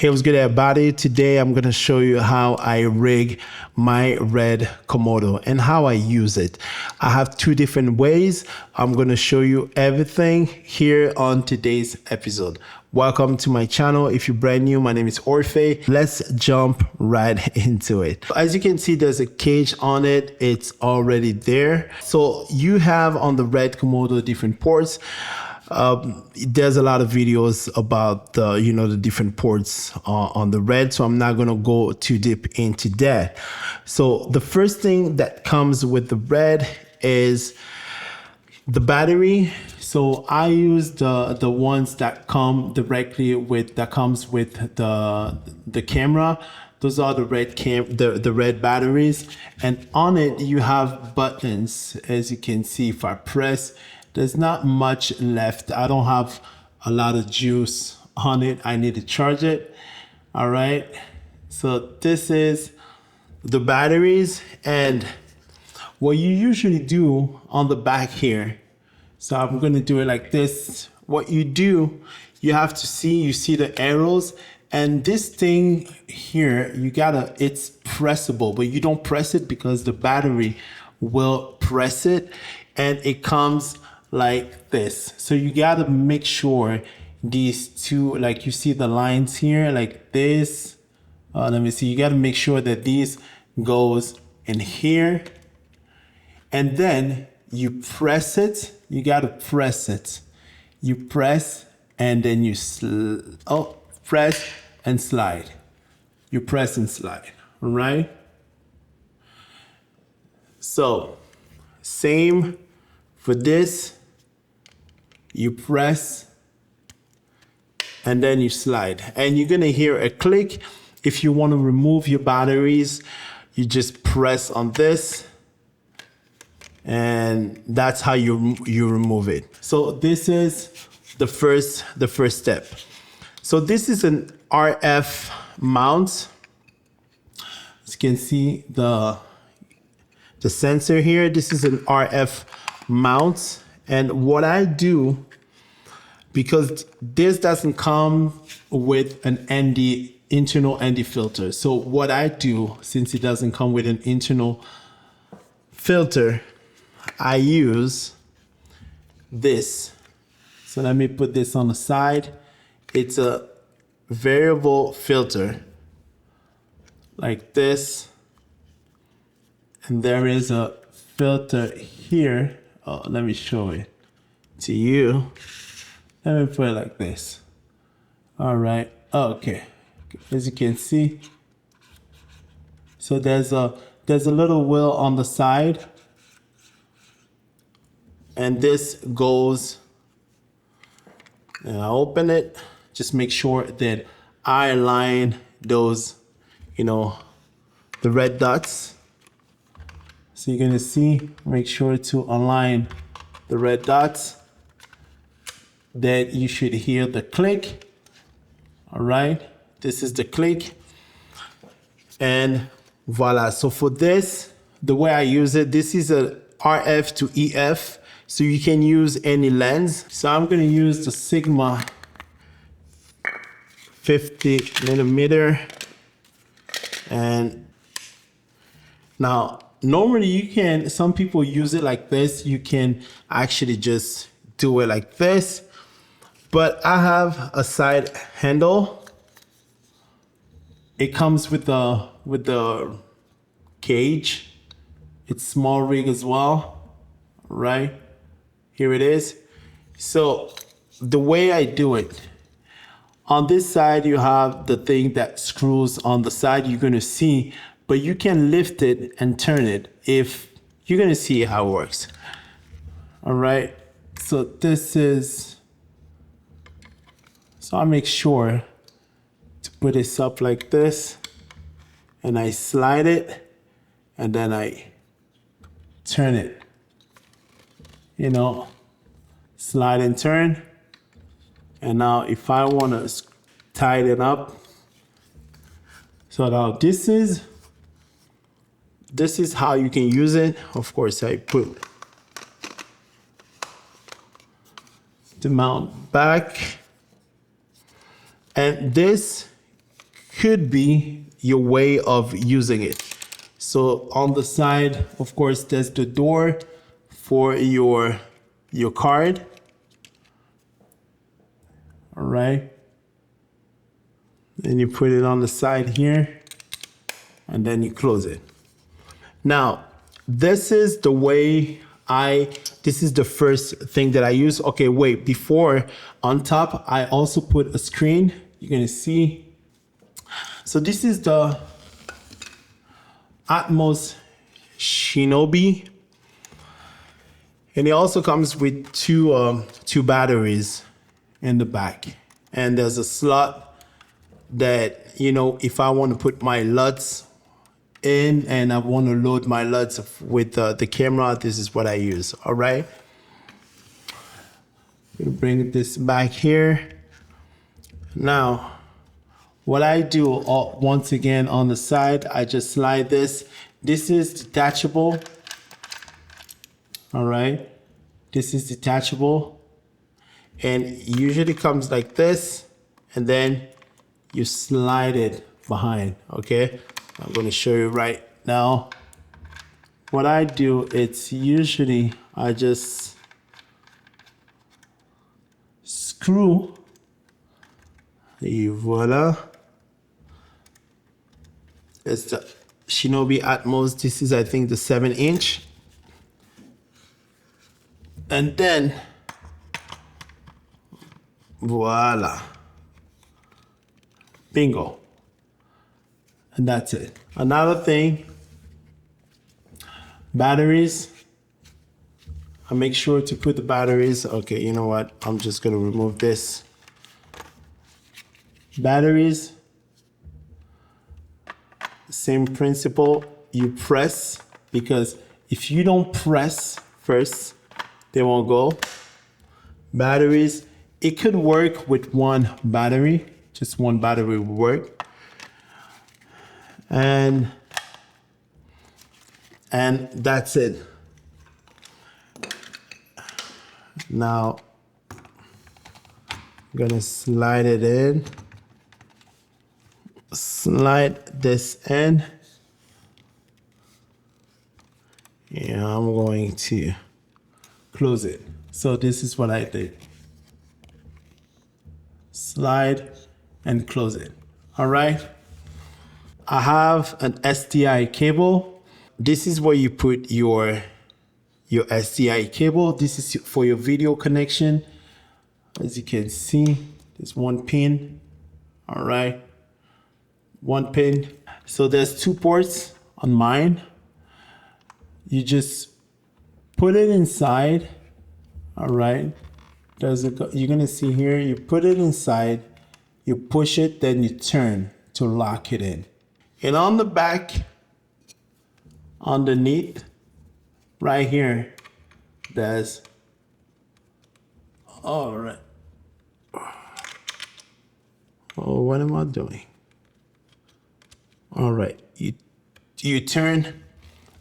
Hey, what's good everybody? Today I'm going to show you how I rig my RED Komodo and how I use it. I have two different ways. I'm going to show you everything here on today's episode. Welcome to my channel. If you're brand new, my name is Orfe. Let's jump right into it. As you can see, there's a cage on it. It's already there. So you have on the RED Komodo different ports. There's a lot of videos about the different ports on the RED, so I'm not gonna go too deep into that. So the first thing that comes with the RED is the battery. So I use the ones that come directly with comes with the camera. Those are the RED batteries, and on it you have buttons. As you can see, if I press, there's not much left. I don't have a lot of juice on it. I need to charge it. All right. So this is the batteries, and what you usually do on the back here. So I'm going to do it like this. What you do, you have to you see the arrows, and this thing here, it's pressable, but you don't press it because the battery will press it, and it comes like this. So you got to make sure these two, like you see the lines here, like this. Let me see. You got to make sure that these goes in here, and then you press it. You got to press it. You press, and then you press and slide. You press and slide. All right. So same for this. You press and then you slide, and you're gonna hear a click. If you want to remove your batteries, you just press on this, and that's how you remove it. So this is the first step. So this is an RF mount. As you can see the sensor here. This is an RF mount. And what I do, because this doesn't come with an internal ND filter. So what I do, since it doesn't come with an internal filter, I use this. So let me put this on the side. It's a variable filter like this. And there is a filter here. Oh, let me show it to you. Let me put it like this. All right. Okay. As you can see, so there's a little wheel on the side, and this goes. And I open it. Just make sure that I align those, the red dots. So you're gonna see, make sure to align the red dots. Then you should hear the click. All right, this is the click. And voila, so for this, the way I use it, this is a RF to EF, so you can use any lens. So I'm gonna use the Sigma 50mm. And now, normally some people use it like this. You can actually just do it like this, but I have a side handle. It comes with the cage. It's small rig as well, right? Here it is. So the way I do it, on this side, you have the thing that screws on the side. You're gonna see, but you can lift it and turn it if you're gonna see how it works. All right, so I make sure to put this up like this, and I slide it, and then I turn it, slide and turn. And now if I wanna tighten up, so now this is how you can use it. Of course, I put the mount back, and this could be your way of using it. So on the side, of course, there's the door for your card. All right. Then you put it on the side here and then you close it. Now, this is the way this is the first thing that I use. Okay, wait, before, on top, I also put a screen. You're gonna see. So this is the Atmos Shinobi. And it also comes with two batteries in the back. And there's a slot that, you know, if I want to put my LUTs in and I want to load my LUTs with the camera, this is what I use. All right. I'm gonna bring this back here. Now, what I do once again on the side, I just slide this. This is detachable. All right. This is detachable. And it usually comes like this, and then you slide it behind. Okay. I'm going to show you right now. What I do, it's usually I just screw. Et voila. It's the Shinobi Atmos. This is, I think, the 7-inch. And then, voila. Bingo. And that's it. Another thing, batteries. I make sure to put the batteries. Okay, you know what? I'm just gonna remove this. Batteries, same principle. You press, because if you don't press first, they won't go. Batteries, it could work with one battery. Just one battery will work. And that's it. Now, I'm gonna slide it in. Slide this in. And I'm going to close it. So this is what I did. Slide and close it. All right. I have an SDI cable. This is where you put your SDI cable. This is for your video connection. As you can see, there's one pin. All right. One pin. So there's 2 ports on mine. You just put it inside. All right. You're gonna see here, you put it inside, you push it, then you turn to lock it in. And on the back, underneath, right here, there's, all right. Oh, what am I doing? All right, you turn,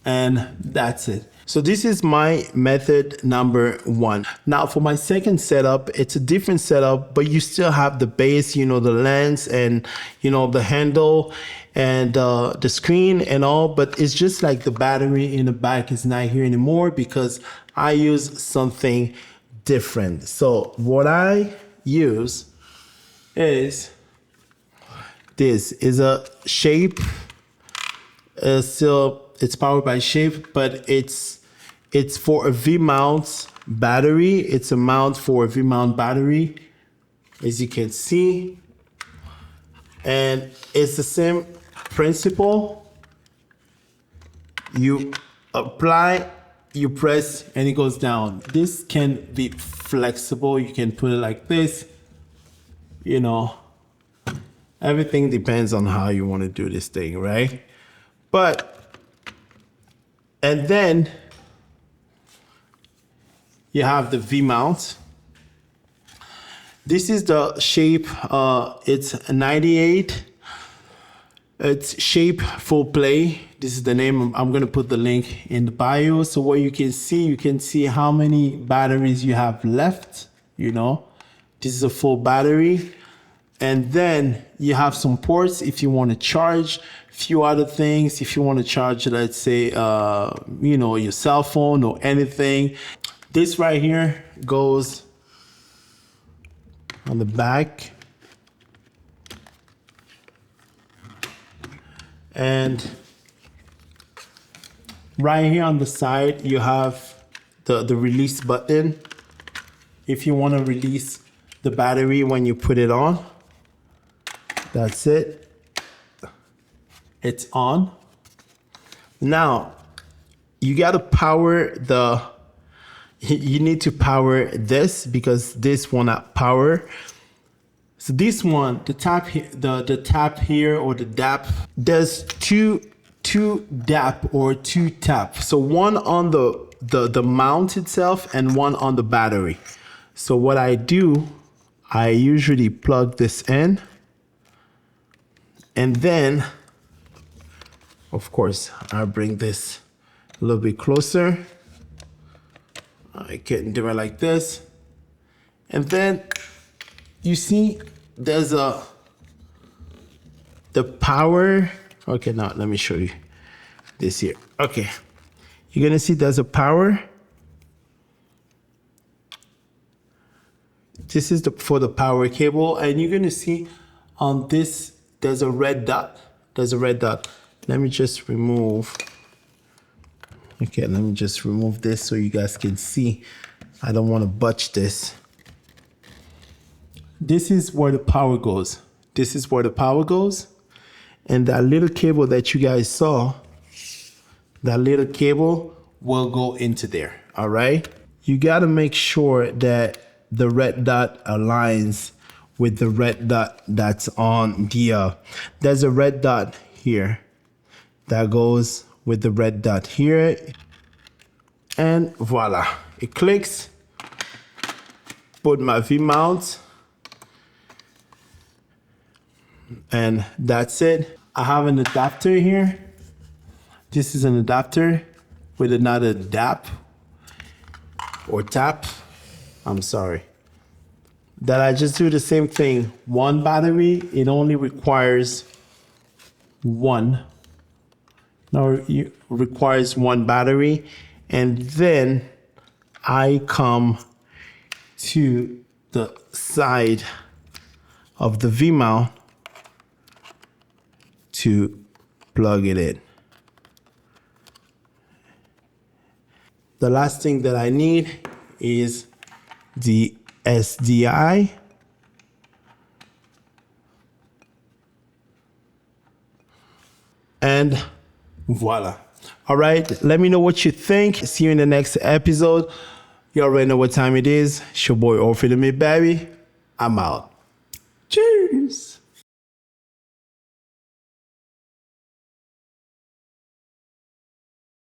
and that's it. So this is my method number 1. Now for my second setup, it's a different setup, but you still have the base, you know, the lens and, you know, the handle and the screen and all, but it's just like the battery in the back is not here anymore because I use something different. So what I use is, this is a Shape. Still, it's powered by Shape, but it's for a V-mount battery. It's a mount for a V-mount battery, as you can see. And it's the same principle. You apply, you press, and it goes down. This can be flexible. You can put it like this, you know. Everything depends on how you want to do this thing, right? And then you have the V-mount. This is the Shape, it's 98. It's Shape Full Play. This is the name. I'm gonna put the link in the bio. So what you can see how many batteries you have left, you know. This is a full battery. And then you have some ports if you want to charge a few other things. If you want to charge, let's say, you know, your cell phone or anything. This right here goes on the back. And right here on the side, you have the release button. If you want to release the battery when you put it on, that's it. It's on. Now, you got to power you need to power this because this will not power. So this one, the tap here, the tap here or the DAP, there's two DAP or two tap. So one on the mount itself and one on the battery. So what I do, I usually plug this in, and then, of course, I bring this a little bit closer. I can do it like this. And then you see there's the power. Okay, now let me show you this here. Okay, you're gonna see there's a power. This is for the power cable, and you're gonna see on this there's a red dot. There's a red dot. Let me just remove. Okay, let me just remove this so you guys can see. I don't want to butch this. This is where the power goes. This is where the power goes. And that little cable that you guys saw, that little cable will go into there, all right? You gotta make sure that the red dot aligns with the red dot that's on there's a red dot here that goes with the red dot here, and voila, it clicks. Put my V-mount, and that's it. I have an adapter here. This is an adapter with another DAP or tap. I'm sorry. That I just do the same thing. One battery, it only requires one. Now it requires one battery, and then I come to the side of the V-mount to plug it in. The last thing that I need is the SDI. And voila. All right, let me know what you think. See you in the next episode. You already know what time it is. It's your boy, Orphan the Mid Baby. I'm out. Cheers.